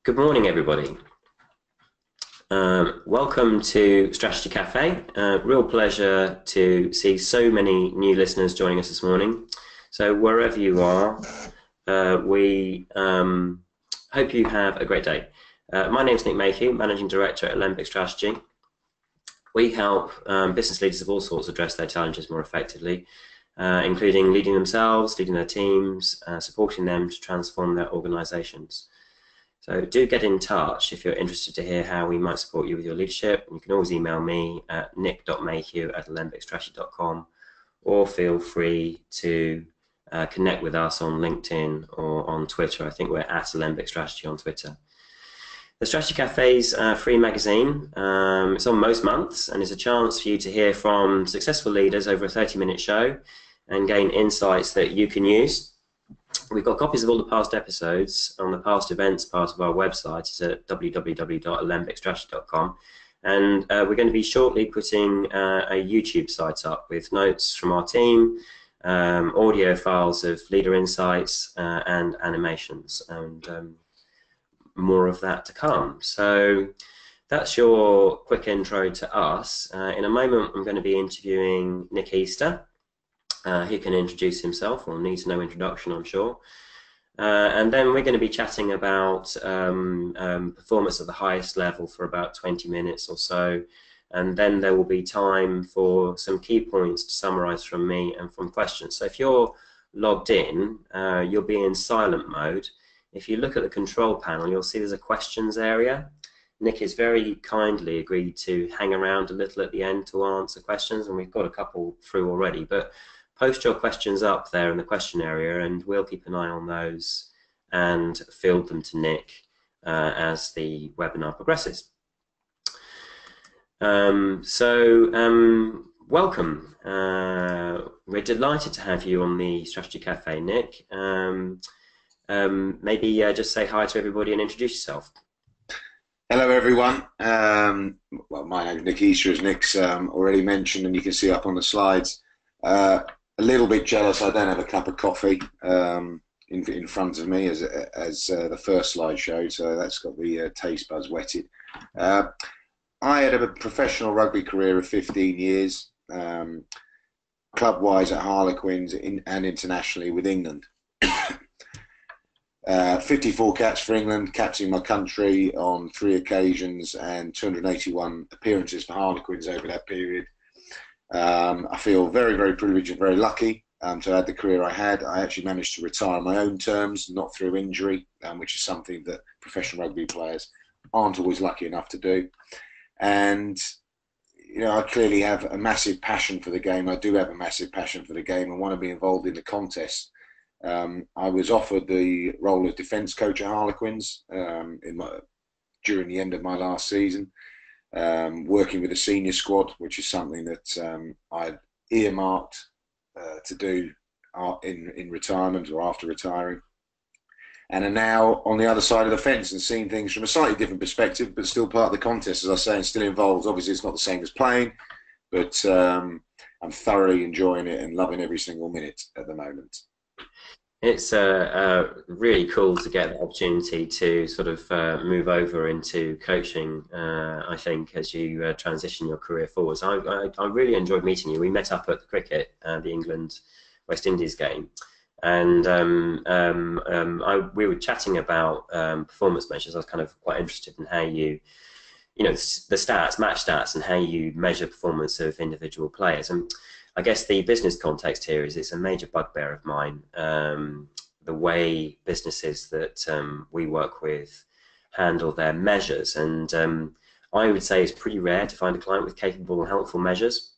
Good morning, everybody. Welcome to Strategy Cafe. Real pleasure to see so many new listeners joining us this morning. So wherever you are, we hope you have a great day. My name is Nick Mayhew, Managing Director at Alembic Strategy. We help business leaders of all sorts address their challenges more effectively, including leading themselves, leading their teams, supporting them to transform their organizations. So do get in touch if you're interested to hear how we might support you with your leadership. You can always email me at nick.mayhew@alembicstrategy.com, or feel free to connect with us on LinkedIn or on Twitter. I think we're at Alembic Strategy on Twitter. The Strategy Cafe's a free magazine. It's on most months and is a chance for you to hear from successful leaders over a 30-minute show and gain insights that you can use. We've got copies of all the past episodes on the past events part of our website. It's at www.alembicstrategy.com, and we're going to be shortly putting a YouTube site up with notes from our team, audio files of leader insights, and animations, and more of that to come. So that's your quick intro to us. In a moment, I'm going to be interviewing Nick Easter. He can introduce himself, or needs no introduction, I'm sure. And then we're going to be chatting about performance at the highest level for about 20 minutes or so. And then there will be time for some key points to summarize from me and from questions. So if you're logged in, you'll be in silent mode. If you look at the control panel, you'll see there's a questions area. Nick has very kindly agreed to hang around a little at the end to answer questions, and we've got a couple through already. But post your questions up there in the question area, and we'll keep an eye on those and field them to Nick as the webinar progresses. Welcome. We're delighted to have you on the Strategy Cafe, Nick. Maybe just say hi to everybody and introduce yourself. Hello everyone. Well, my name's Nick Easter, as Nick's already mentioned, and you can see up on the slides. A little bit jealous I don't have a cup of coffee in front of me as the first slide showed, so that's got the taste buds whetted. I had a professional rugby career of 15 years, club-wise at Harlequins and internationally with England. 54 caps for England, captaining my country on 3 occasions, and 281 appearances for Harlequins over that period. I feel very, very privileged and very lucky to have had the career I had. I actually managed to retire on my own terms, not through injury, which is something that professional rugby players aren't always lucky enough to do. And you know, I clearly have a massive passion for the game. I do have a massive passion for the game and want to be involved in the contest. I was offered the role of defence coach at Harlequins during the end of my last season. Working with a senior squad, which is something that I'd earmarked to do in retirement or after retiring, and are now on the other side of the fence and seeing things from a slightly different perspective, but still part of the contest, as I say, and still involved. Obviously, it's not the same as playing, but I'm thoroughly enjoying it and loving every single minute at the moment. It's really cool to get the opportunity to sort of move over into coaching, I think, as you transition your career forwards. I really enjoyed meeting you. We met up at the cricket, the England-West Indies game, and we were chatting about performance measures. I was kind of quite interested in how you know, the stats, match stats, and how you measure performance of individual players. And I guess the business context here is it's a major bugbear of mine, the way businesses that we work with handle their measures. And I would say it's pretty rare to find a client with capable and helpful measures.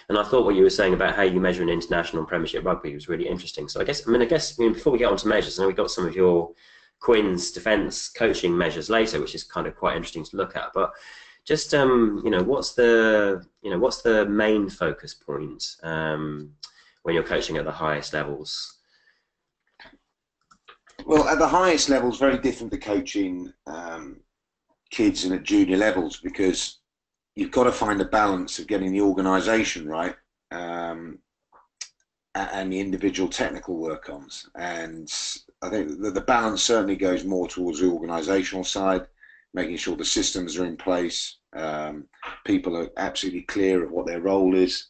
And I thought what you were saying about how you measure an international and Premiership rugby was really interesting. So I guess before we get on to measures, I know we've got some of your Quins defence coaching measures later, which is kind of quite interesting to look at. But just you know, what's the main focus point when you're coaching at the highest levels? Well, at the highest levels, very different to coaching kids and at junior levels, because you've got to find a balance of getting the organisation right and the individual technical work-ons. And I think the balance certainly goes more towards the organisational side, making sure the systems are in place, people are absolutely clear of what their role is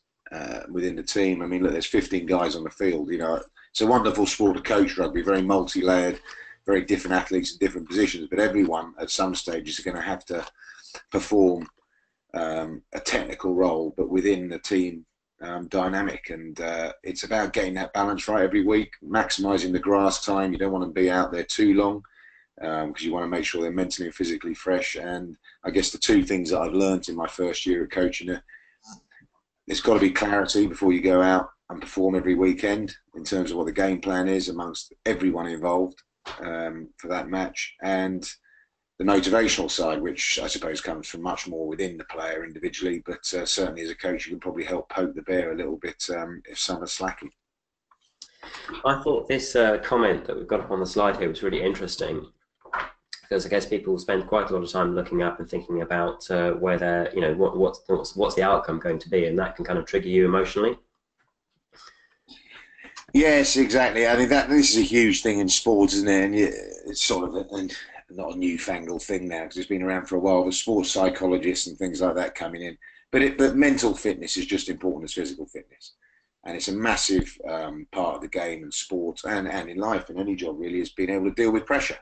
within the team. I mean, look, there's 15 guys on the field. You know, it's a wonderful sport to coach rugby, very multi-layered, very different athletes in different positions, but everyone at some stage is going to have to perform a technical role, but within the team dynamic. And it's about getting that balance right every week, maximising the grass time. You don't want to be out there too long because you want to make sure they're mentally and physically fresh. And I guess the two things that I've learned in my first year of coaching are, there's got to be clarity before you go out and perform every weekend in terms of what the game plan is amongst everyone involved for that match, and the motivational side, which I suppose comes from much more within the player individually, but certainly as a coach you can probably help poke the bear a little bit if some are slacking. I thought this comment that we've got up on the slide here was really interesting, because I guess people spend quite a lot of time looking up and thinking about where they're, you know, what's the outcome going to be, and that can kind of trigger you emotionally. Yes, exactly. I mean, this is a huge thing in sports, isn't it? And it's sort of not a newfangled thing now because it's been around for a while. The sports psychologists and things like that coming in, but mental fitness is just important as physical fitness, and it's a massive part of the game and sports and in life and any job really, is being able to deal with pressure.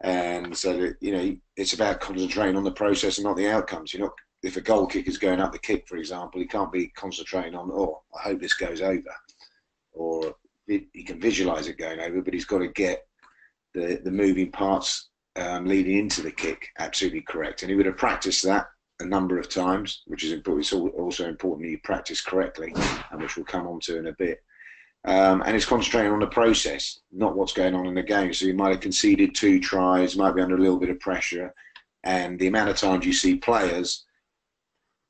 And so that, you know, it's about concentrating on the process and not the outcomes. You're not, if a goal kick is going up the kick, for example, he can't be concentrating on, oh, I hope this goes over. Or he can visualize it going over, but he's got to get the moving parts leading into the kick absolutely correct. And he would have practiced that a number of times, which is important. It's also important that you practice correctly, and which we'll come on to in a bit. And it's concentrating on the process, not what's going on in the game. So you might have conceded 2 tries, might be under a little bit of pressure, and the amount of times you see players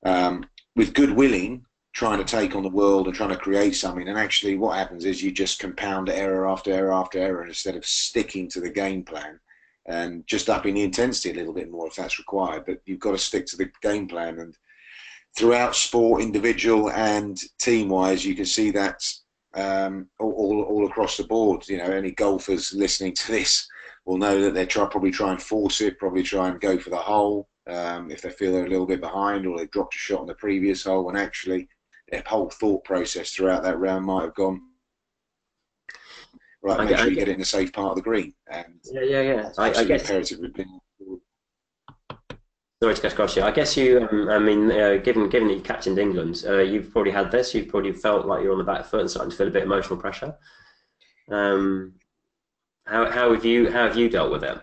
with good willing trying to take on the world and trying to create something, and actually what happens is you just compound error after error after error instead of sticking to the game plan and just upping the intensity a little bit more if that's required. But you've got to stick to the game plan, and throughout sport, individual and team wise, you can see that all across the board. You know, any golfers listening to this will know that they probably try and force it, probably try and go for the hole if they feel they're a little bit behind, or they've dropped a shot on the previous hole, when actually their whole thought process throughout that round might have gone, right, make sure you get it in a safe part of the green. And yeah. I guess imperative. Sorry to cut across you. I guess you, I mean, given that you captained England, you've probably had this. You've probably felt like you're on the back foot and starting to feel a bit of emotional pressure. How have you dealt with it?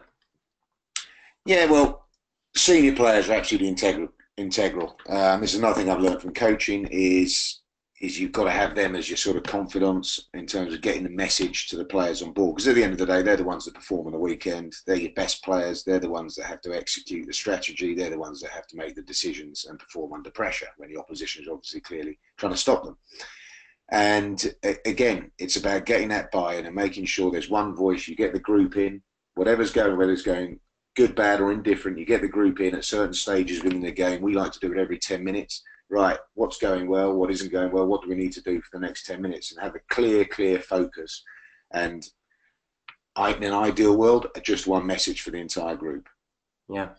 Yeah, well, senior players are absolutely integral. This is another thing I've learned from coaching is you've got to have them as your sort of confidants in terms of getting the message to the players on board. Because at the end of the day, they're the ones that perform on the weekend. They're your best players. They're the ones that have to execute the strategy. They're the ones that have to make the decisions and perform under pressure when the opposition is obviously clearly trying to stop them. And again, it's about getting that buy-in and making sure there's one voice. You get the group in, whatever's going, whether it's going good, bad, or indifferent, you get the group in at certain stages within the game. We like to do it every 10 minutes. Right, what's going well, what isn't going well, what do we need to do for the next 10 minutes, and have a clear focus. And in an ideal world, just one message for the entire group. Yeah,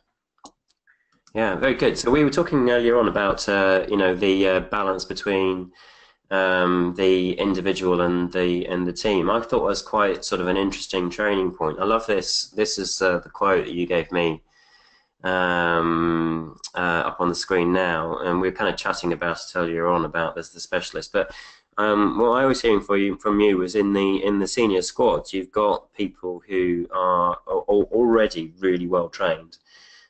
very good. So we were talking earlier on about you know, the balance between the individual and the team. I thought it was quite sort of an interesting training point. I love this. This is the quote that you gave me up on the screen now, and we were kind of chatting about it earlier on about the specialist. But what I was hearing from you was in the senior squads, you've got people who are already really well trained.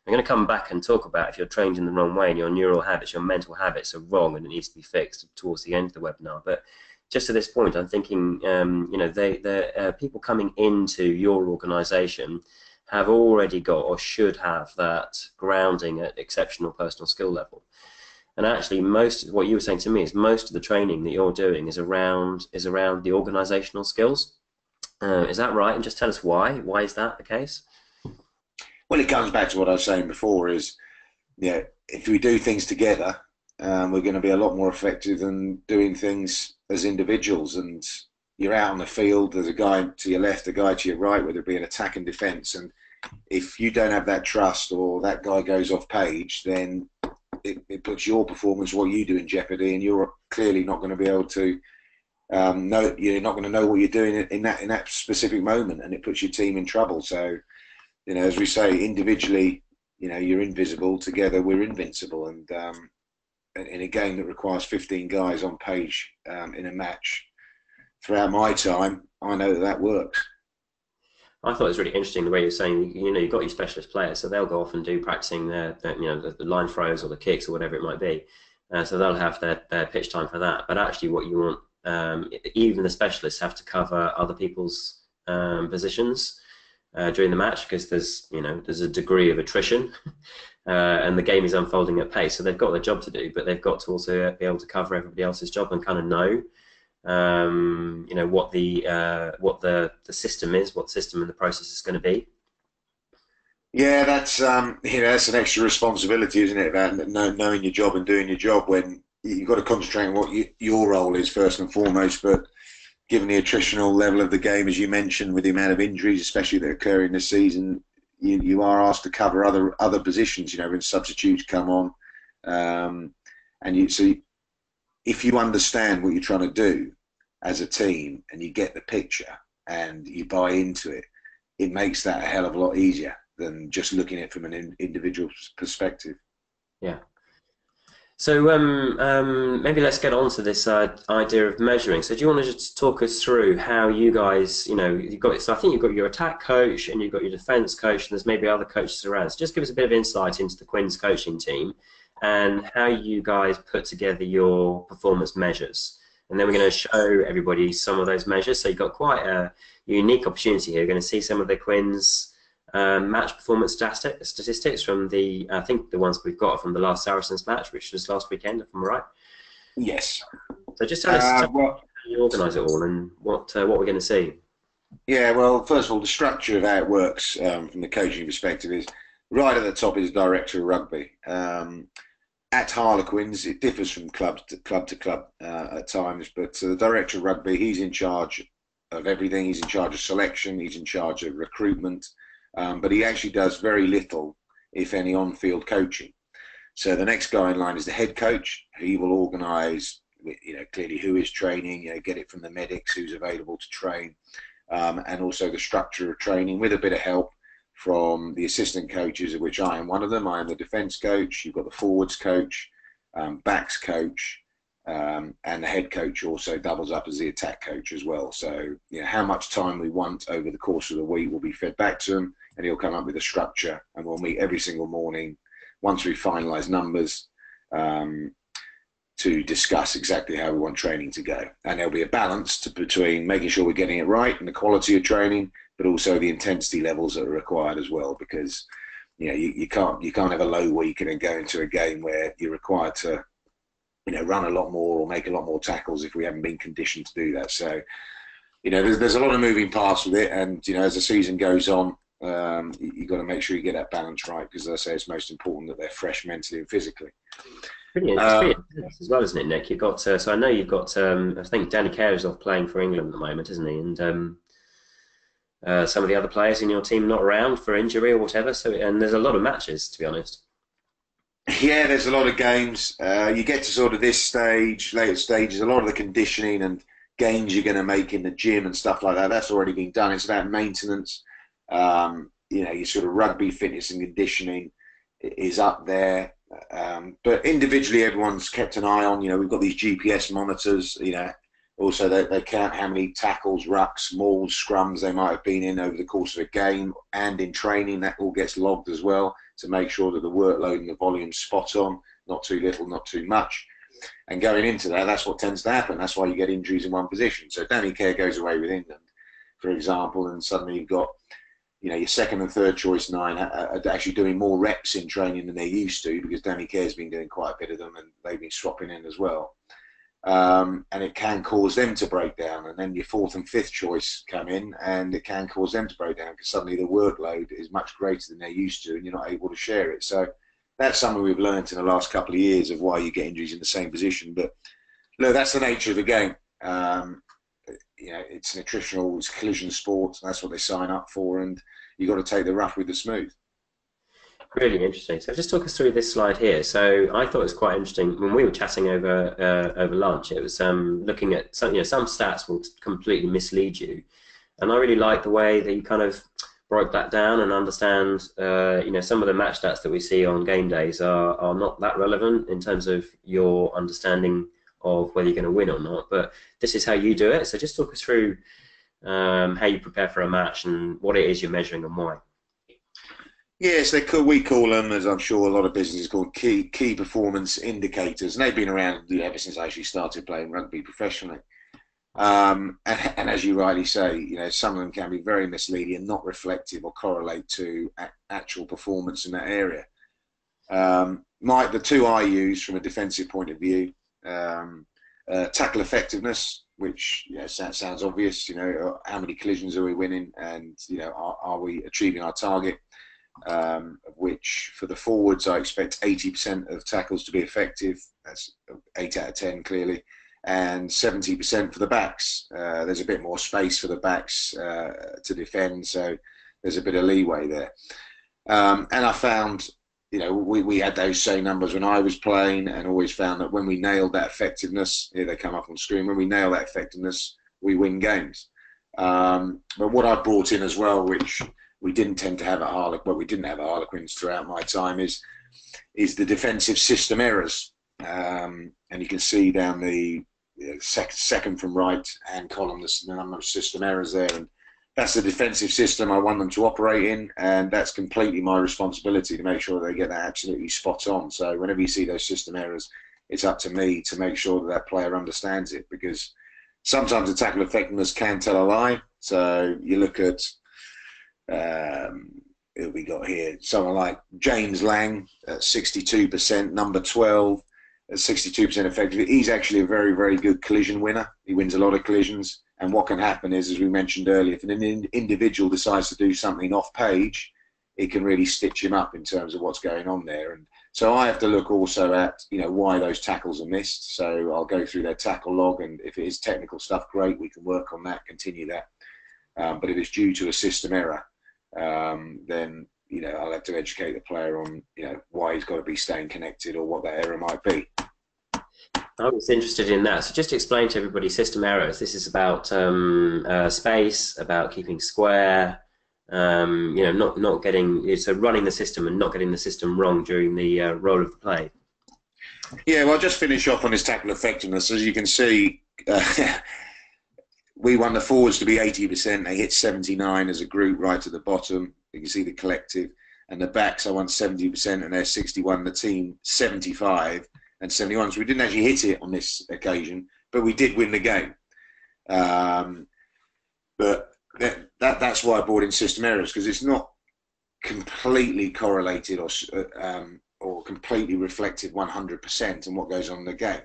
I'm going to come back and talk about if you're trained in the wrong way and your neural habits, your mental habits are wrong and it needs to be fixed towards the end of the webinar. But just at this point, I'm thinking, you know, the people coming into your organisation have already got or should have that grounding at exceptional personal skill level. And actually, what you were saying to me is most of the training that you're doing is around the organisational skills. Is that right? And just tell us why. Why is that the case? Well, it comes back to what I was saying before is, you know, if we do things together, we're going to be a lot more effective than doing things as individuals. And, you're out on the field. There's a guy to your left, a guy to your right, whether it be an attack and defence. And if you don't have that trust, or that guy goes off page, then it puts your performance, what you do, in jeopardy, and you're clearly not going to be able to know. You're not going to know what you're doing in that specific moment, and it puts your team in trouble. So, as we say, individually, you're invisible. Together, we're invincible. And in a game that requires 15 guys on page in a match, throughout my time, I know that works. I thought it was really interesting the way you're saying, you've got your specialist players, so they'll go off and do practicing the line throws or the kicks or whatever it might be. So they'll have their pitch time for that. But actually what you want, even the specialists have to cover other people's positions during the match, because there's a degree of attrition and the game is unfolding at pace. So they've got their job to do, but they've got to also be able to cover everybody else's job and kind of know what the system is, what the system and the process is going to be. Yeah, that's that's an extra responsibility, isn't it? About knowing your job and doing your job, when you've got to concentrate on what your role is first and foremost. But given the attritional level of the game, as you mentioned, with the amount of injuries, especially that occur in this season, you are asked to cover other positions. When substitutes come on, so if you understand what you're trying to do as a team, and you get the picture and you buy into it, it makes that a hell of a lot easier than just looking at it from an individual perspective. Yeah. So maybe let's get on to this idea of measuring. So do you want to just talk us through how you guys, so I think you've got your attack coach and you've got your defence coach, and there's maybe other coaches around. So just give us a bit of insight into the Quins coaching team and how you guys put together your performance measures. And then we're going to show everybody some of those measures. So you've got quite a unique opportunity here. You're going to see some of the Quins match performance statistics from I think the ones we've got from the last Saracens match, which was last weekend, if I'm right. Yes. So just tell us how you organise it all and what we're going to see. Yeah, well, first of all, the structure of how it works from the coaching perspective is, right at the top is Director of Rugby. At Harlequins, it differs from club to club at times, but the Director of Rugby, he's in charge of everything. He's in charge of selection, he's in charge of recruitment, but he actually does very little, if any, on-field coaching. So the next guy in line is the head coach. He will organise, clearly who is training, get it from the medics, who's available to train, and also the structure of training, with a bit of help from the assistant coaches, of which I am one of them. I am the defence coach. You've got the forwards coach, backs coach, and the head coach also doubles up as the attack coach as well. So, how much time we want over the course of the week will be fed back to him, and he'll come up with a structure, and we'll meet every single morning once we finalise numbers to discuss exactly how we want training to go. And there'll be a balance between making sure we're getting it right and the quality of training, but also the intensity levels that are required as well, because you can't have a low week and then go into a game where you're required to run a lot more or make a lot more tackles if we haven't been conditioned to do that. So there's a lot of moving parts with it, and as the season goes on, you've got to make sure you get that balance right, because as I say, it's most important that they're fresh mentally and physically. Pretty interesting as well, isn't it, Nick? You've got so I know you've got I think Danny Kerr is off playing for England at the moment, isn't he? And some of the other players in your team not around for injury or whatever. So, and there's a lot of matches, to be honest. Yeah, there's a lot of games. You get to sort of this stage, later stages, a lot of the conditioning and gains you're going to make in the gym and stuff like that, that's already been done. It's about maintenance. Your sort of rugby fitness and conditioning is up there. But individually, everyone's kept an eye on. We've got these GPS monitors. Also they count how many tackles, rucks, mauls, scrums they might have been in over the course of a game, and in training that all gets logged as well, to make sure that the workload and the volume's spot on, not too little, not too much. And going into that, that's what tends to happen. That's why you get injuries in one position. So Danny Kerr goes away with England, for example, and suddenly you've got your second and third choice 9 are actually doing more reps in training than they're used to, because Danny Kerr's been doing quite a bit of them, and they've been swapping in as well. And it can cause them to break down, and then your fourth and fifth choice come in, and it can cause them to break down, because suddenly the workload is much greater than they're used to, and you're not able to share it. So that's something we've learned in the last couple of years, of why you get injuries in the same position. But look, that's the nature of the game. you know, it's an attritional, it's collision sport. That's what they sign up for, and you've got to take the rough with the smooth. Really interesting. So just talk us through this slide here. So I thought it was quite interesting when we were chatting over lunch. It was looking at some, some stats will completely mislead you, and I really like the way that you kind of broke that down and understand. Some of the match stats that we see on game days are not that relevant in terms of your understanding of whether you're going to win or not. But this is how you do it. So just talk us through how you prepare for a match and what it is you're measuring and why. Yes, we call them, as I'm sure a lot of businesses call, key performance indicators, and they've been around ever since I actually started playing rugby professionally. And as you rightly say, some of them can be very misleading and not reflective or correlate to actual performance in that area. The two I use from a defensive point of view, tackle effectiveness, which sounds obvious. How many collisions are we winning, and are we achieving our target? Of which for the forwards I expect 80% of tackles to be effective. That's 8 out of 10 clearly, and 70% for the backs. There's a bit more space for the backs to defend, so there's a bit of leeway there. And I found, we had those same numbers when I was playing, and always found that when we nailed that effectiveness, here they come up on screen, when we nail that effectiveness, we win games. But what I brought in as well, which we didn't tend to have at we didn't have at Harlequins throughout my time, is the defensive system errors. And you can see down the second from right hand column, the number of system errors there, and that's the defensive system I want them to operate in, and that's completely my responsibility to make sure they get that absolutely spot on. So whenever you see those system errors, it's up to me to make sure that player understands it, because sometimes the tackle effectiveness can tell a lie. So you look at who we got here, someone like James Lang at 62%, number 12 at 62% effective. He's actually a very, very good collision winner. He wins a lot of collisions, and what can happen is, as we mentioned earlier, if an individual decides to do something off page, it can really stitch him up in terms of what's going on there. And so I have to look also at why those tackles are missed. So I'll go through their tackle log, and if it is technical stuff, great, we can work on that, continue that. But if it's due to a system error, then I'll have to educate the player on why he's got to be staying connected or what that error might be. I was interested in that. So just to explain to everybody system errors. This is about space, about keeping square, not getting, so running the system and not getting the system wrong during the roll of the play. Yeah, well, I'll just finish off on this tackle effectiveness. As you can see, we want the forwards to be 80%. They hit 79 as a group right at the bottom. You can see the collective. And the backs, I want 70%, and they're 61. The team, 75 and 71. So we didn't actually hit it on this occasion, but we did win the game. But that's why I brought in system errors, because it's not completely correlated or completely reflected 100% on what goes on in the game.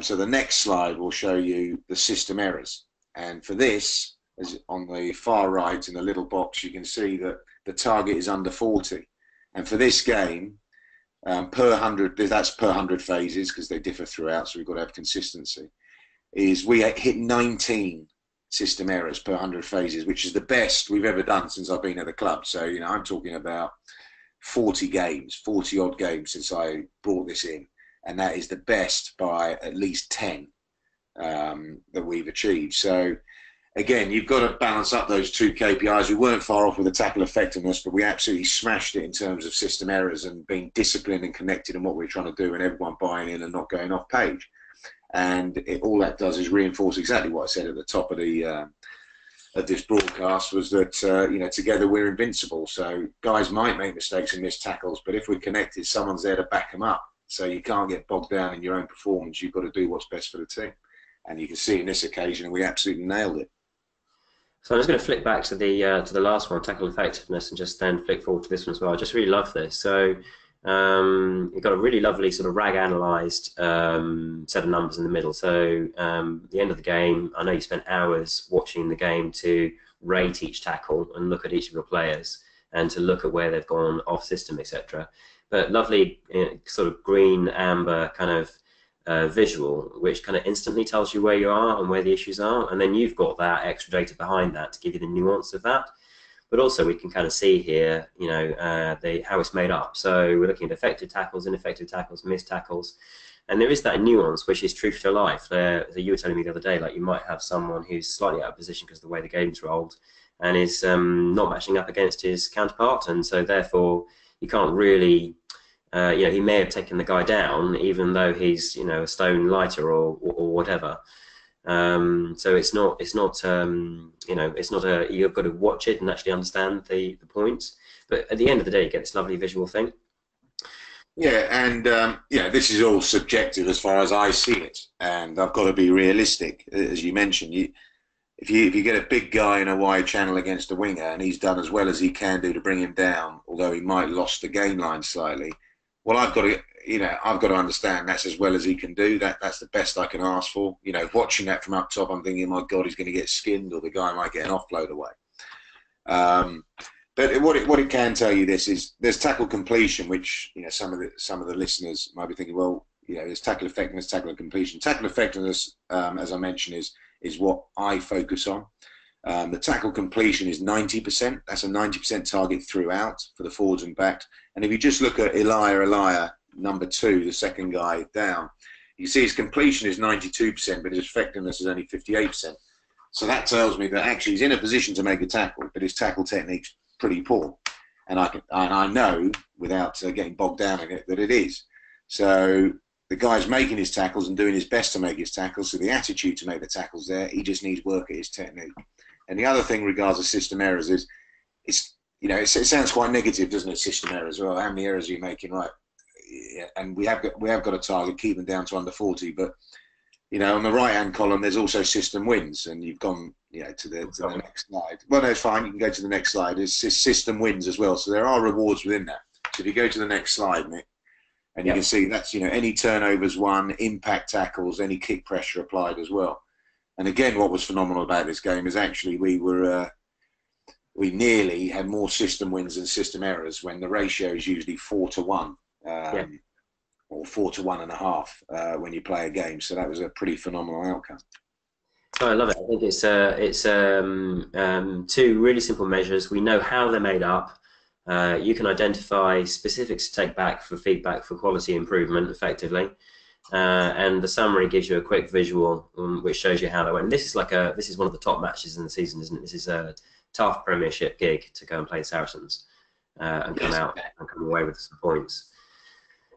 So the next slide will show you the system errors. And for this, as on the far right in the little box, you can see that the target is under 40. And for this game, per 100, that's per 100 phases, because they differ throughout, so we've got to have consistency, is we hit 19 system errors per 100 phases, which is the best we've ever done since I've been at the club. So, I'm talking about 40 odd games since I brought this in. And that is the best by at least 10 that we've achieved. So again, you've got to balance up those two KPIs. We weren't far off with the tackle effectiveness, but we absolutely smashed it in terms of system errors and being disciplined and connected in what we're trying to do, and everyone buying in and not going off page. And all that does is reinforce exactly what I said at the top of this broadcast, was that together we're invincible. So guys might make mistakes and miss tackles, but if we're connected, someone's there to back them up. So you can't get bogged down in your own performance. You've got to do what's best for the team. And you can see in this occasion, we absolutely nailed it. So I'm just going to flick back to the last one, tackle effectiveness, and just then flick forward to this one as well. I just really love this. So you've got a really lovely sort of rag analysed set of numbers in the middle. So at the end of the game, I know you spent hours watching the game to rate each tackle and look at each of your players and to look at where they've gone off system, etc. But lovely sort of green, amber kind of visual, which kind of instantly tells you where you are and where the issues are, and then you've got that extra data behind that to give you the nuance of that. But also we can kind of see here, you know, how it's made up. So we're looking at effective tackles, ineffective tackles, missed tackles, and there is that nuance which is truth to life. You were telling me the other day, like you might have someone who's slightly out of position because of the way the game's rolled, and is not matching up against his counterpart, and so therefore you can't really, you know, he may have taken the guy down even though he's, you know, a stone lighter or whatever. So it's not you know, it's not a, you've got to watch it and actually understand the points, but at the end of the day you get this lovely visual thing. Yeah, and you know, this is all subjective as far as I see it, and I've got to be realistic. As you mentioned, if you get a big guy in a wide channel against a winger and he's done as well as he can do to bring him down, although he might have lost the game line slightly, well, I've got to, you know, I've got to understand that's as well as he can do. That's the best I can ask for. You know, watching that from up top, I'm thinking, my God, he's going to get skinned, or the guy might get an offload away. But what it can tell you this is there's tackle completion, which, you know, some of the listeners might be thinking, well, you know, there's tackle effectiveness, tackle completion. Tackle effectiveness, as I mentioned, is what I focus on. The tackle completion is 90%. That's a 90% target throughout for the forwards and backs. And if you just look at Elia, number 2, the second guy down, you see his completion is 92%, but his effectiveness is only 58%. So that tells me that actually he's in a position to make a tackle, but his tackle technique's pretty poor. And I know, without getting bogged down in it, that it is. So the guy's making his tackles and doing his best to make his tackles. So the attitude to make the tackles there, he just needs work at his technique. And the other thing regards to system errors is, you know, it sounds quite negative, doesn't it? System errors. Well, how many errors are you making? Right. Yeah, and we have got a target, keep them down to under 40. But, you know, on the right-hand column, there's also system wins, and you've gone, you know, to the next slide. Well, no, it's fine. You can go to the next slide. It's system wins as well. So there are rewards within that. So if you go to the next slide, Nick, and you can see that's, you know, any turnovers won, impact tackles, any kick pressure applied as well. And again, what was phenomenal about this game is actually we nearly had more system wins than system errors, when the ratio is usually 4 to 1. Or 4 to 1.5 when you play a game. So that was a pretty phenomenal outcome. Oh, I love it. I think it's two really simple measures. We know how they're made up. You can identify specifics to take back for feedback for quality improvement effectively. And the summary gives you a quick visual which shows you how that went. And this is one of the top matches in the season, isn't it? This is a tough Premiership gig to go and play Saracens and come out and come away with some points.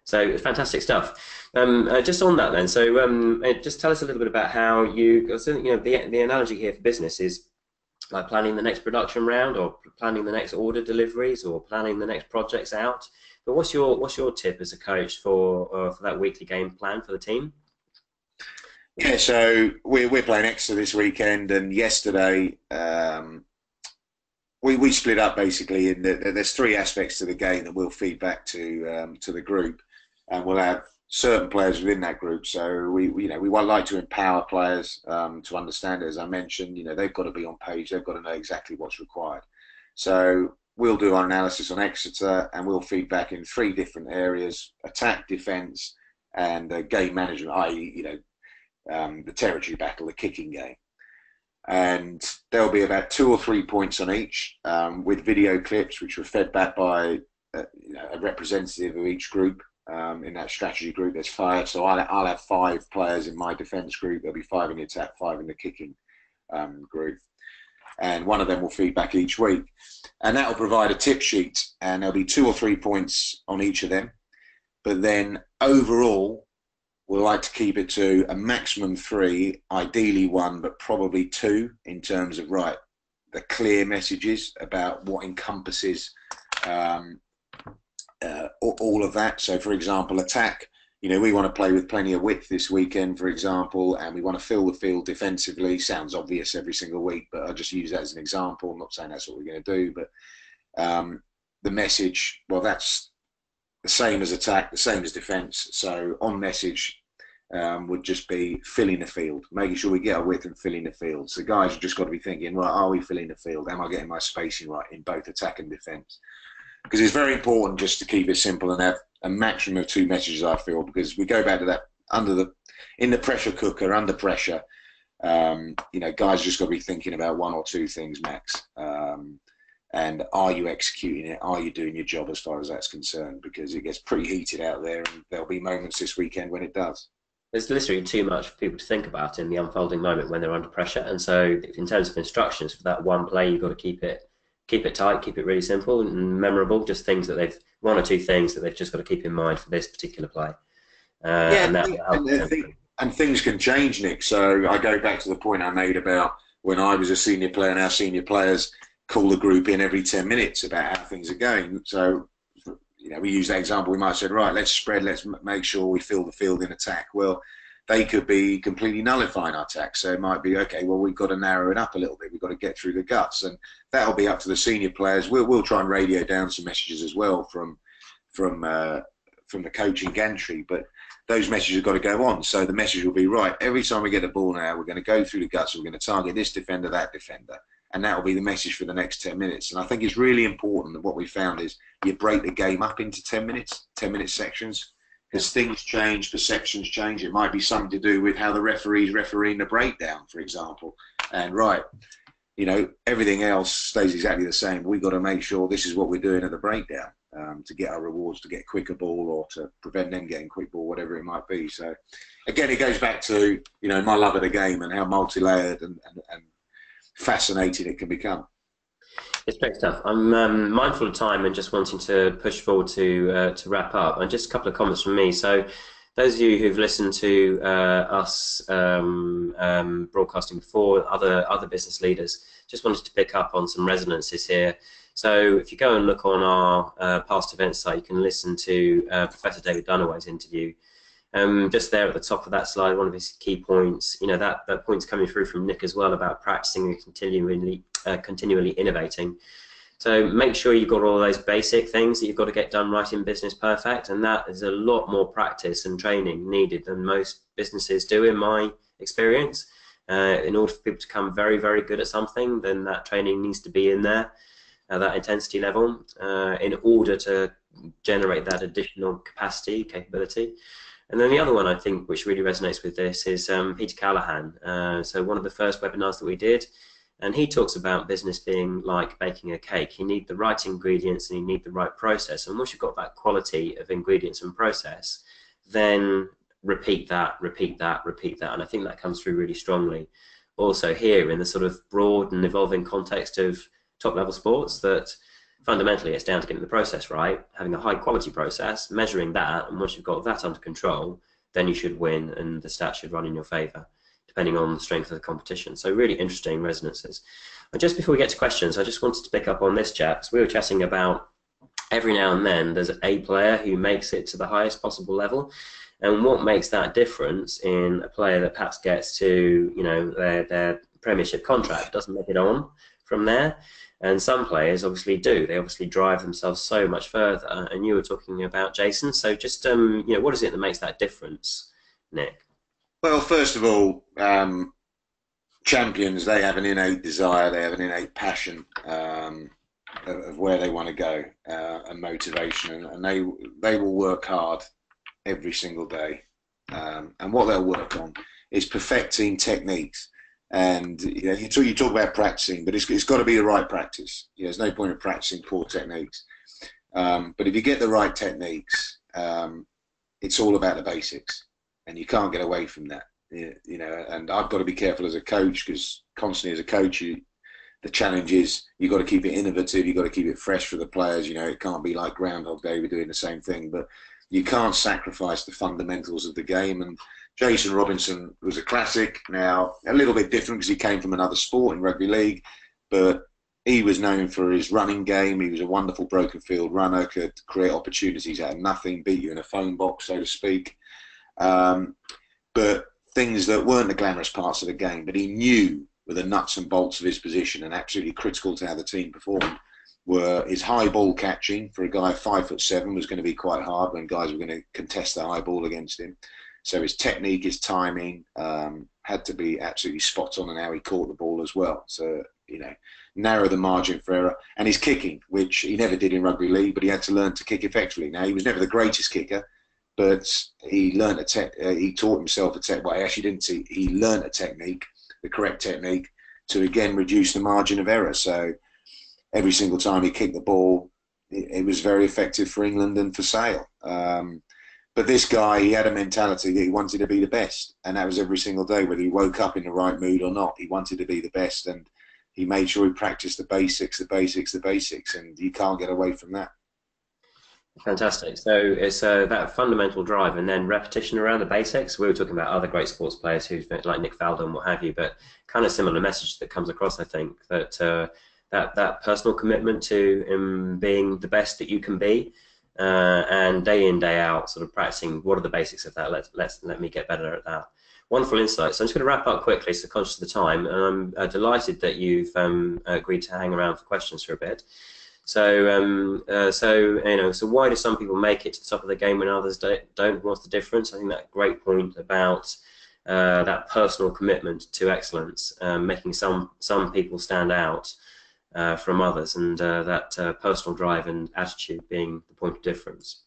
So fantastic stuff. Just on that then, so just tell us a little bit about how you know, the analogy here for business is like planning the next production round, or planning the next order deliveries, or planning the next projects out. But what's your tip as a coach for that weekly game plan for the team? Yeah, so we're playing Exeter this weekend, and yesterday we split up basically in there's 3 aspects to the game that we'll feed back to the group, and we'll have certain players within that group. So we would like to empower players to understand it. As I mentioned, you know, they've got to be on page, they've got to know exactly what's required. So we'll do our analysis on Exeter, and we'll feed back in 3 different areas: attack, defence, and game management, i.e., you know, the territory battle, the kicking game. And there'll be about 2 or 3 points on each, with video clips which were fed back by you know, a representative of each group. In that strategy group, there's 5, so I'll have 5 players in my defence group. There'll be 5 in the attack, 5 in the kicking group, and one of them will feed back each week, and that will provide a tip sheet, and there'll be 2 or 3 points on each of them. But then overall, we'd like to keep it to a maximum 3, ideally 1, but probably 2, in terms of the clear messages about what encompasses all of that. So, for example, attack, you know, we want to play with plenty of width this weekend, for example, and we want to fill the field defensively. Sounds obvious every single week, but I'll just use that as an example. I'm not saying that's what we're going to do, but the message, well, that's the same as attack, the same as defence. So on message would just be filling the field, making sure we get our width and filling the field. So guys have just got to be thinking, well, are we filling the field? Am I getting my spacing right in both attack and defence? Because it's very important just to keep it simple and have a maximum of 2 messages, I feel, because we go back to in the pressure cooker, under pressure. You know, guys just got to be thinking about one or two things max. And are you executing it? Are you doing your job as far as that's concerned? Because it gets pretty heated out there, and there'll be moments this weekend when it does. There's literally too much for people to think about in the unfolding moment when they're under pressure. And so, in terms of instructions for that one play, you've got to keep it tight, keep it really simple and memorable. Just things that they've one or two things that they've just got to keep in mind for this particular play. Yeah, And that will help. and things can change, Nick. So I go back to the point I made about when I was a senior player, and our senior players call the group in every 10 minutes about how things are going. So, you know, we use that example. We might have said, right, let's spread, let's make sure we fill the field in attack. Well, they could be completely nullifying our attack. So it might be, okay, well, we've got to narrow it up a little bit. We've got to get through the guts. And that'll be up to the senior players. We'll try and radio down some messages as well from the coaching gantry. But those messages have got to go on. So the message will be, right, every time we get the ball now, we're going to go through the guts. We're going to target this defender, that defender. And that will be the message for the next 10 minutes. And I think it's really important that what we found is you break the game up into 10-minute sections, because things change, perceptions change. It might be something to do with how the referee's refereeing the breakdown, for example. And right, you know, everything else stays exactly the same. We've got to make sure this is what we're doing at the breakdown to get our rewards, to get quicker ball or to prevent them getting quick ball, whatever it might be. So, again, it goes back to, you know, my love of the game and how multi-layered and fascinating it can become. It's great stuff. I'm mindful of time and just wanting to push forward to wrap up. And just a couple of comments from me. So, those of you who've listened to us broadcasting before, other business leaders, just wanted to pick up on some resonances here. So, if you go and look on our past events site, you can listen to Professor David Dunaway's interview. Just there at the top of that slide, one of his key points, you know, that point's coming through from Nick as well about practicing and continually innovating. So make sure you've got all those basic things that you've got to get done right in business perfect, and that is a lot more practice and training needed than most businesses do, in my experience. In order for people to become very, very good at something, then that training needs to be in there, that intensity level, in order to generate that additional capability. And then the other one I think which really resonates with this is Peter Callahan. So one of the first webinars that we did, and he talks about business being like baking a cake. You need the right ingredients and you need the right process. And once you've got that quality of ingredients and process, then repeat that, repeat that, repeat that. And I think that comes through really strongly. Also here in the sort of broad and evolving context of top level sports, that fundamentally it's down to getting the process right, having a high quality process, measuring that, and once you've got that under control, then you should win and the stats should run in your favour, depending on the strength of the competition. So really interesting resonances. And just before we get to questions, I just wanted to pick up on this chat, because we were chatting about every now and then there's a player who makes it to the highest possible level, and what makes that difference in a player that perhaps gets to, you know, their Premiership contract, doesn't make it on from there. And some players obviously do. They obviously drive themselves so much further. And you were talking about Jason. So just, you know, what is it that makes that difference, Nick? Well, first of all, champions, they have an innate desire, they have an innate passion of where they want to go and motivation. And they will work hard every single day. And what they'll work on is perfecting techniques. And you know, you talk about practicing, but it's got to be the right practice. You know, there's no point in practicing poor techniques. But if you get the right techniques, it's all about the basics, and you can't get away from that. You know, and I've got to be careful as a coach, because constantly as a coach, the challenge is you've got to keep it innovative. You've got to keep it fresh for the players. You know, it can't be like Groundhog Day, we're doing the same thing, but you can't sacrifice the fundamentals of the game. And Jason Robinson was a classic. Now, a little bit different because he came from another sport in rugby league, but he was known for his running game. He was a wonderful broken field runner, could create opportunities out of nothing, beat you in a phone box, so to speak. But things that weren't the glamorous parts of the game, but he knew were the nuts and bolts of his position and absolutely critical to how the team performed, were his high ball catching. For a guy 5'7" was going to be quite hard when guys were going to contest the high ball against him. So his technique, his timing had to be absolutely spot on, and how he caught the ball as well. So, you know, narrow the margin for error. And his kicking, which he never did in rugby league, but he had to learn to kick effectively. Now, he was never the greatest kicker, but he learned he taught himself well, he actually didn't he learned a technique, the correct technique, to again reduce the margin of error. So every single time he kicked the ball, it was very effective for England and for Sale. But this guy, he had a mentality that he wanted to be the best, and that was every single day, whether he woke up in the right mood or not. He wanted to be the best, and he made sure he practiced the basics, and you can't get away from that. Fantastic. So it's that fundamental drive and then repetition around the basics. We were talking about other great sports players who've been, like Nick Faldo and what have you, but kind of similar message that comes across, I think, that that personal commitment to being the best that you can be, and day in, day out, sort of practicing what are the basics of that. Let me get better at that. Wonderful insight. So I'm just going to wrap up quickly, so conscious of the time, and I'm delighted that you've agreed to hang around for questions for a bit. So, so why do some people make it to the top of the game when others don't? What's the difference? I think that great point about that personal commitment to excellence, making some people stand out from others, and that personal drive and attitude being the point of difference.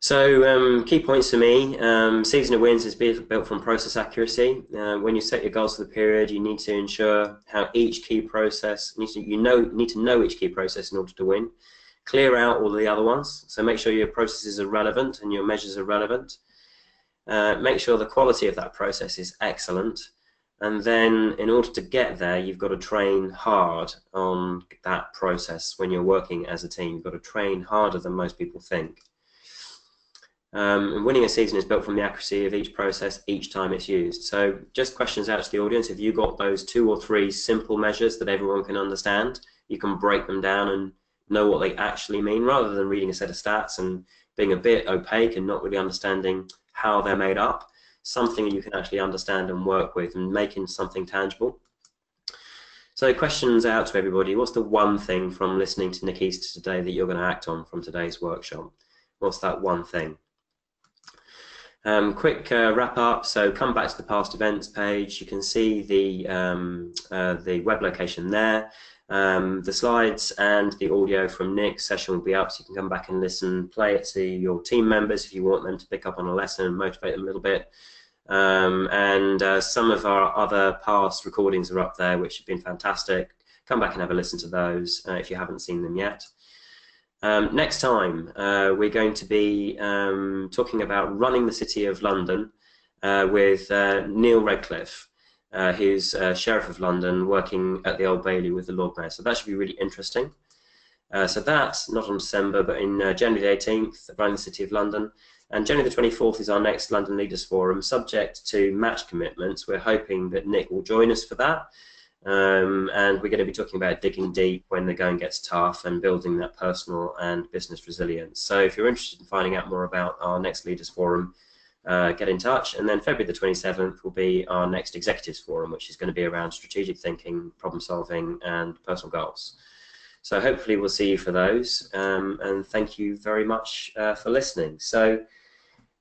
So key points for me, season of wins is built from process accuracy. When you set your goals for the period, you need to ensure how each key process, you need to know each key process in order to win. Clear out all the other ones, so make sure your processes are relevant and your measures are relevant. Make sure the quality of that process is excellent. And then in order to get there, you've got to train hard on that process. When you're working as a team, you've got to train harder than most people think. And winning a season is built from the accuracy of each process each time it's used. So just questions out to the audience. If you've got those 2 or 3 simple measures that everyone can understand, you can break them down and know what they actually mean, rather than reading a set of stats and being a bit opaque and not really understanding how they're made up. Something you can actually understand and work with, and making something tangible. So questions out to everybody. What's the one thing from listening to Nick Easter today that you're going to act on from today's workshop? What's that one thing? Quick wrap up. So come back to the past events page. You can see the web location there. The slides and the audio from Nick's session will be up, so you can come back and listen, play it to your team members if you want them to pick up on a lesson and motivate them a little bit. Some of our other past recordings are up there, which have been fantastic. Come back and have a listen to those if you haven't seen them yet. Next time, we're going to be talking about running the City of London with Neil Redcliffe, who's Sheriff of London, working at the Old Bailey with the Lord Mayor. So that should be really interesting. So that's not on December, but in January the 18th, running the City of London. And January the 24th is our next London Leaders Forum, subject to match commitments. We're hoping that Nick will join us for that. And we're going to be talking about digging deep when the going gets tough and building that personal and business resilience. So if you're interested in finding out more about our next Leaders Forum, get in touch. And then February the 27th will be our next Executives Forum, which is going to be around strategic thinking, problem solving, and personal goals. So hopefully we'll see you for those. And thank you very much for listening. So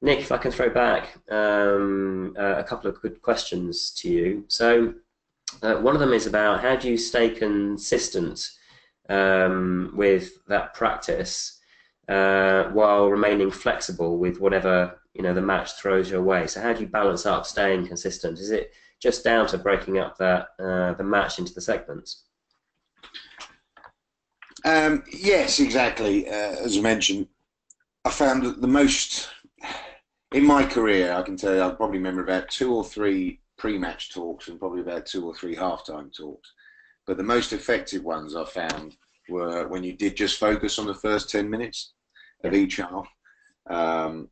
Nick, if I can throw back a couple of good questions to you. So one of them is about how do you stay consistent with that practice while remaining flexible with whatever the match throws your way. So how do you balance up staying consistent? Is it just down to breaking up that the match into the segments? Yes, exactly. As I mentioned, I found that the most in my career, I can tell you, I probably remember about 2 or 3 pre-match talks and probably about 2 or 3 halftime talks. But the most effective ones I found were when you did just focus on the first 10 minutes of each half, and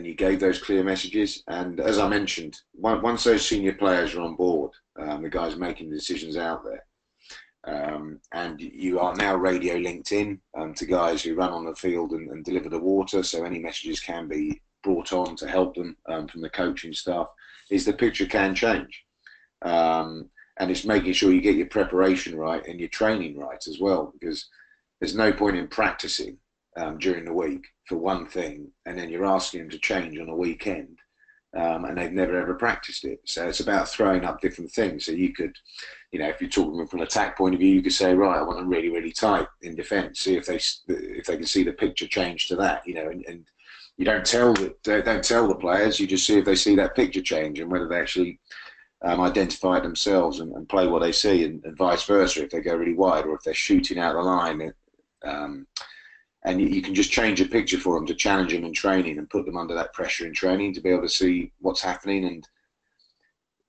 you gave those clear messages. And as I mentioned, once those senior players are on board, the guys making the decisions out there, and you are now radio linked in to guys who run on the field and deliver the water, so any messages can be brought on to help them from the coaching staff, is the picture can change. And it's making sure you get your preparation right and your training right as well, because there's no point in practicing during the week for one thing and then you're asking them to change on a weekend and they've never ever practiced it. So it's about throwing up different things. So you could, if you're talking from an attack point of view, you could say, right, I want them really, really tight in defence. See if they can see the picture change to that, and you don't tell the players. You just see if they see that picture change and whether they actually identify it themselves and play what they see, and vice versa if they go really wide or if they're shooting out the line. Um, and you can just change a picture for them to challenge them in training and put them under that pressure in training to be able to see what's happening. And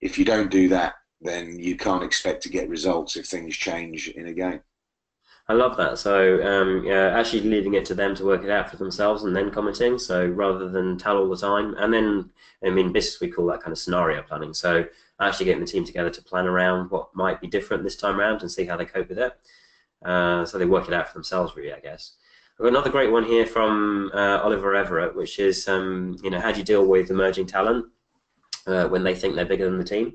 if you don't do that, then you can't expect to get results if things change in a game. I love that. So yeah, actually leaving it to them to work it out for themselves and then commenting. So rather than tell all the time, and then I mean, this we call that kind of scenario planning. So actually getting the team together to plan around what might be different this time around and see how they cope with it. So they work it out for themselves, really, I guess. I've got another great one here from Oliver Everett, which is, you know, how do you deal with emerging talent when they think they're bigger than the team?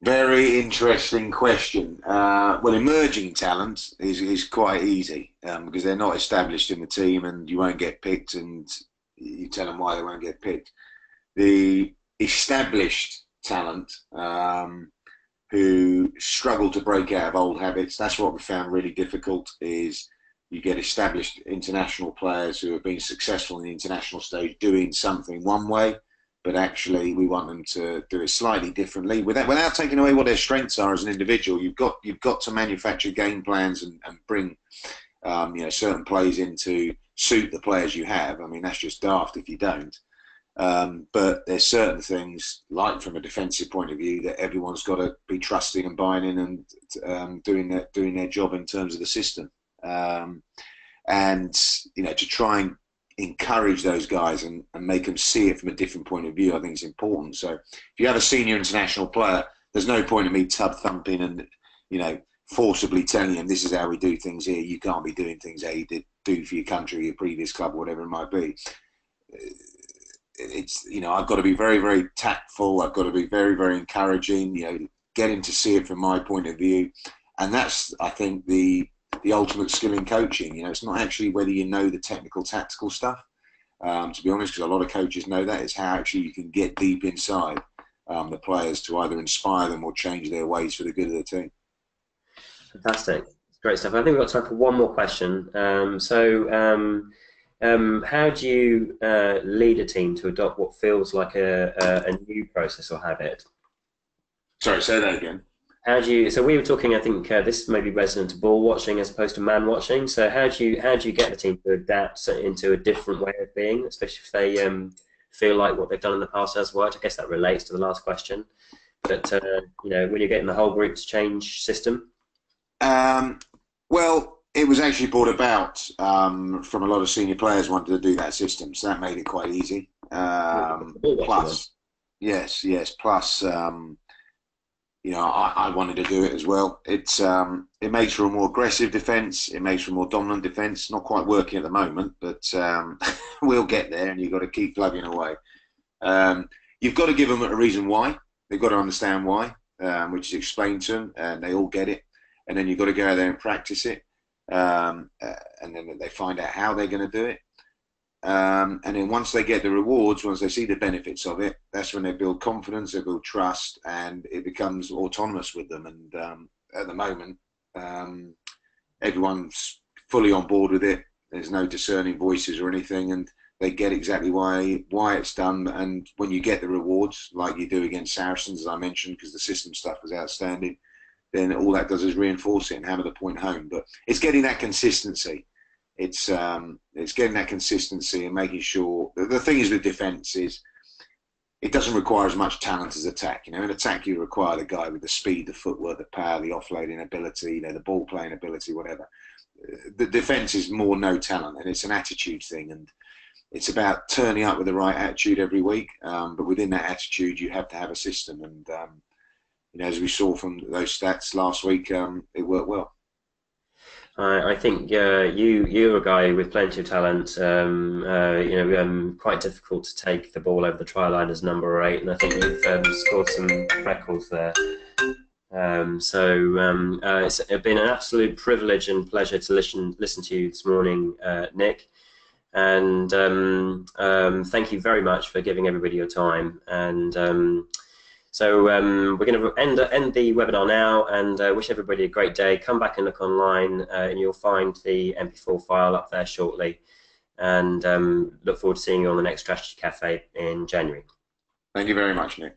Very interesting question. Well, emerging talent is quite easy because they're not established in the team and you won't get picked, and you tell them why they won't get picked. The established talent who struggle to break out of old habits, that's what we found really difficult. Is you get established international players who have been successful in the international stage doing something one way, but actually we want them to do it slightly differently without taking away what their strengths are as an individual. You've got to manufacture game plans and bring you know, certain plays in to suit the players you have. I mean, that's just daft if you don't. But there's certain things, like from a defensive point of view, that everyone's got to be trusting and buying in and doing their job in terms of the system. And you know, to try and encourage those guys and make them see it from a different point of view, I think it's important. So if you have a senior international player, there's no point in me tub thumping and, you know, forcibly telling him this is how we do things here. You can't be doing things how you do for your country, your previous club, whatever it might be. It's, you know, I've got to be very, very tactful. I've got to be very, very encouraging, you know, get him to see it from my point of view. And that's, I think, the ultimate skill in coaching. You know, it's not actually whether you know the technical, tactical stuff, to be honest, because a lot of coaches know that. It's how actually you can get deep inside the players to either inspire them or change their ways for the good of the team. Fantastic. Great stuff. I think we've got time for one more question. How do you lead a team to adopt what feels like a new process or habit? Sorry, say that again. How do you? So we were talking. I think this may be resonant to ball watching as opposed to man watching. So how do you get the team to adapt into a different way of being, especially if they feel like what they've done in the past has worked? I guess that relates to the last question. But you know, when you're getting the whole group to change system. Well, it was actually brought about from a lot of senior players wanted to do that system, so that made it quite easy. Plus, yes, plus. You know, I wanted to do it as well. It makes for a more aggressive defence. It makes for a more dominant defence. Not quite working at the moment, but we'll get there. And you've got to keep plugging away. You've got to give them a reason why. They've got to understand why, which is explained to them, and they all get it. And then you've got to go out there and practice it, and then they find out how they're going to do it. And then once they get the rewards, once they see the benefits of it, that's when they build confidence, they build trust, and it becomes autonomous with them. And at the moment, everyone's fully on board with it. There's no discerning voices or anything, and they get exactly why it's done. And when you get the rewards, like you do against Saracens, as I mentioned, because the system stuff was outstanding, then all that does is reinforce it and hammer the point home. But it's getting that consistency. It's getting that consistency and making sure. The thing is with defence is it doesn't require as much talent as attack. You know, in attack you require the guy with the speed, the footwork, the power, the offloading ability, you know, the ball playing ability, whatever. The defence is more no talent, and it's an attitude thing, and it's about turning up with the right attitude every week. But within that attitude, you have to have a system, and you know, as we saw from those stats last week, it worked well. I think you're a guy with plenty of talent. You know, quite difficult to take the ball over the try line as number 8, and I think you've scored some records there. It's been an absolute privilege and pleasure to listen to you this morning, Nick. And thank you very much for giving everybody your time. And so we're going to end the webinar now, and wish everybody a great day. Come back and look online, and you'll find the MP4 file up there shortly. and look forward to seeing you on the next Strategy Cafe in January. Thank you very much, Nick.